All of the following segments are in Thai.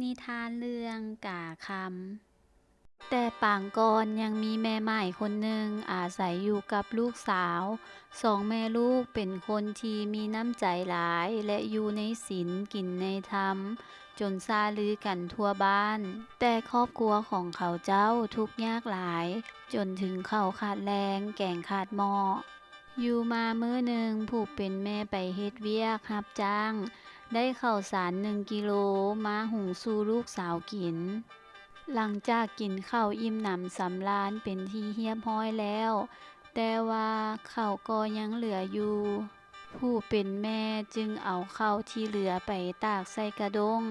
นิทานเรื่องกาคำแต่ปางก่อนยังมีแม่ไม้คนหนึ่งอาศัยอยู่กับลูกสาวสองแม่ลูกเป็นคนที่มีน้ำใจหลายและอยู่ในศีลกินในธรรมจนซาลือกันทั่วบ้านแต่ครอบครัวของเขาเจ้าทุกข์ยากหลายจนถึงข้าวขาดแรงแกงขาดหม้ออยู่มามื้อหนึ่งผู้เป็นแม่ไปเฮ็ดเวียกรับจ้างได้ข้าวสาร1 กิโลมาหุงสู่ลูกสาวกินหลังจากกินข้าวอิ่มหนำสำราญเป็นที่เรียบร้อยแล้วแต่ว่าข้าวก็ยังเหลืออยู่ผู้เป็นแม่จึงเอาข้าวที่เหลือไปตากใส่กระด้ง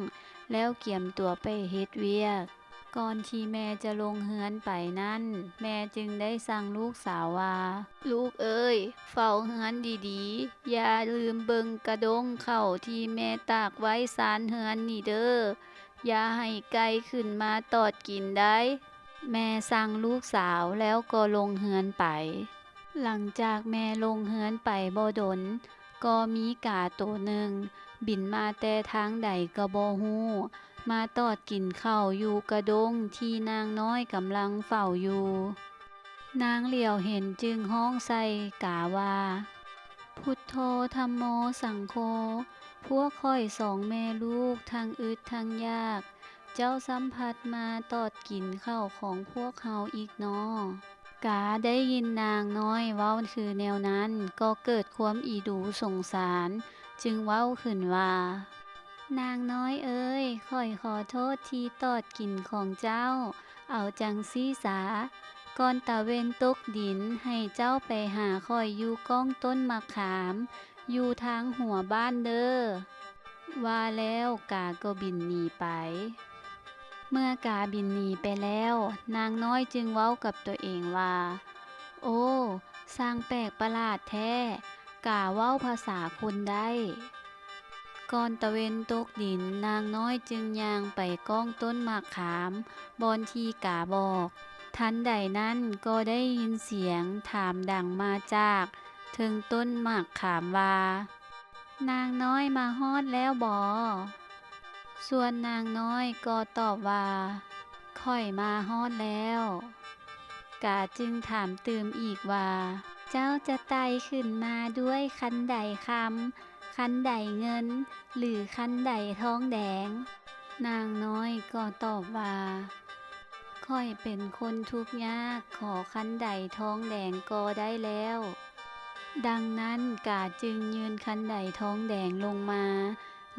แล้วเกียมตัวไปเฮ็ดเวียกก่อนที่แม่จะลงเรือนไปนั้นแม่จึงได้สั่งลูกสาวว่าลูกเอ้ยเฝ้าเรือนดีๆอย่าลืมเบิ่งกระด้งข้าวที่แม่ตากไว้ศาลเรือนนี่เด้ออย่าให้ไก่ขึ้นมาตอดกินได้แม่สั่งลูกสาวแล้วก็ลงเรือนไปหลังจากแม่ลงเรือนไปบ่ดนก็มีกาตัวหนึ่งบินมาแต่ทางใดก็บ่ฮู้มาตอดกินข้าวอยู่กระด้งที่นางน้อยกำลังเฝ้าอยู่นางเหลียวเห็นจึงร้องใส่กาว่าพุทโธธัมโมสังโฆพวกข้อยสองแม่ลูกทั้งอึดทั้งยากเจ้าสัมผัสมาตอดกินข้าวของพวกเฮาอีกน้อกาได้ยินนางน้อยเว้าคือแนวนั้นก็เกิดความอีดูสงสารจึงเว้าขึ้นว่านางน้อยเอ้ยข้อยขอโทษที่ตอดกินของเจ้าเอาจังซี่สาก่อนตะเวนตกดินให้เจ้าไปหาข้อยอยู่ก้องต้นมะขามอยู่ทางหัวบ้านเด้อว่าแล้วกาก็บินหนีไปเมื่อกาบินหนีไปแล้วนางน้อยจึงเว้ากับตัวเองว่าโอ้สร้างแปลกประหลาดแท้กาเว้าภาษาคนได้ก่อนตะเวนตกดินนางน้อยจึงย่างไปก้องต้นมะขามบอนที่กาบอกทันใดนั้นก็ได้ยินเสียงถามดังมาจากถึงต้นมะขามว่านางน้อยมาฮอดแล้วบ่ส่วนนางน้อยก็ตอบว่าข้อยมาฮอดแล้วกาจึงถามตื่มอีกว่าเจ้าจะไต่ขึ้นมาด้วยคันใดคำคันใดเงินหรือคันใดทองแดงนางน้อยก็ตอบว่าข้อยเป็นคนทุกข์ยากขอคันใดทองแดงก็ได้แล้วดังนั้นกาจึงยืนคันใดทองแดงลงมา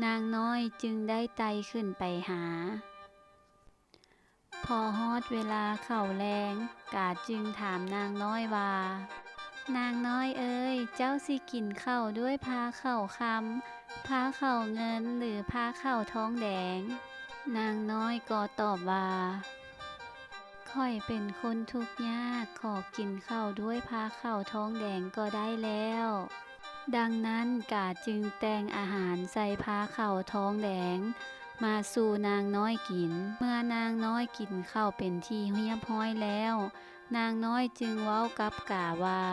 นางน้อยจึงได้ไต่ขึ้นไปหาพอฮอดเวลาเข้าแลงกาจึงถามนางน้อยว่านางน้อยเอ้ยเจ้าสิกินข้าวด้วยพาข้าวคำพาข้าวเงินหรือพาข้าวทองแดงนางน้อยก็ตอบว่าข้อยเป็นคนทุกข์ยากขอกินข้าวด้วยพาข้าวทองแดงก็ได้แล้วดังนั้นกาจึงแต่งอาหารใส่พาข้าวทองแดงมาสู่นางน้อยกินเมื่อนางน้อยกินข้าวเป็นที่เรียบร้อยแล้วนางน้อยจึงเว้ากับกาว่า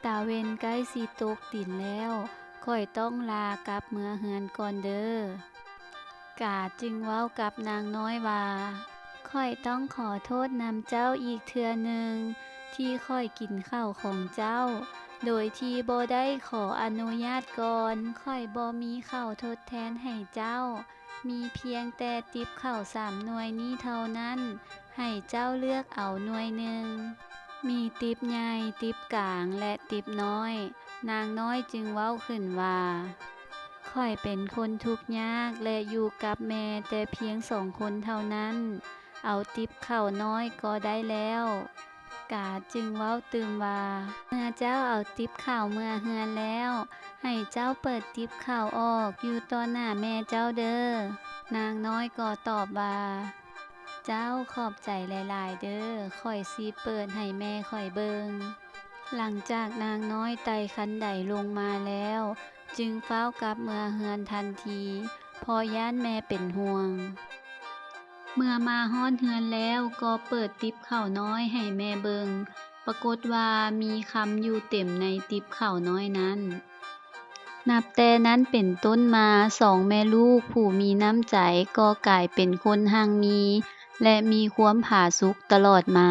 ตาเวนใกล้สิตกดินแล้วข้อยต้องลากลับเมือเฮือนก่อนเด้อกาจึงเว้ากับนางน้อยว่าข้อยต้องขอโทษนำเจ้าอีกเทื่อหนึ่งที่ข้อยกินข้าวของเจ้าโดยที่บ่ได้ขออนุญาตก่อนข้อยบ่มีข้าวทดแทนให้เจ้ามีเพียงแต่ติบข้าว3 หน่วยนี้เท่านั้นให้เจ้าเลือกเอาหน่วยหนึ่งมีติบใหญ่ติบกลางและติบน้อยนางน้อยจึงเว้าขึ้นว่าข้อยเป็นคนทุกข์ยากและอยู่กับแม่แต่เพียง2 คนเท่านั้นเอาติบข้าวน้อยก็ได้แล้วกาจึงเว้าตื่มว่าเมื่อเจ้าเอาติบข้าวเมื่อเฮือนแล้วให้เจ้าเปิดติบข้าวออกอยู่ต่อหน้าแม่เจ้าเด้อนางน้อยก็ตอบว่าเจ้าขอบใจหลายๆเด้อข้อยสิเปิดให้แม่ข้อยเบิงหลังจากนางน้อยไต่คันไดลงมาแล้วจึงฟ้าวกลับเมือเฮือนทันทีพอย่านแม่เป็นห่วงเมื่อมาฮอดเฮือนแล้วก็เปิดติบข้าวน้อยให้แม่เบิงปรากฏว่ามีคำอยู่เต็มในติบข้าวน้อยนั้น นับแต่นั้นเป็นต้นมาสองแม่ลูกผู้มีน้ำใจก็กลายเป็นคนหักมีและมีความผาสุกตลอดมา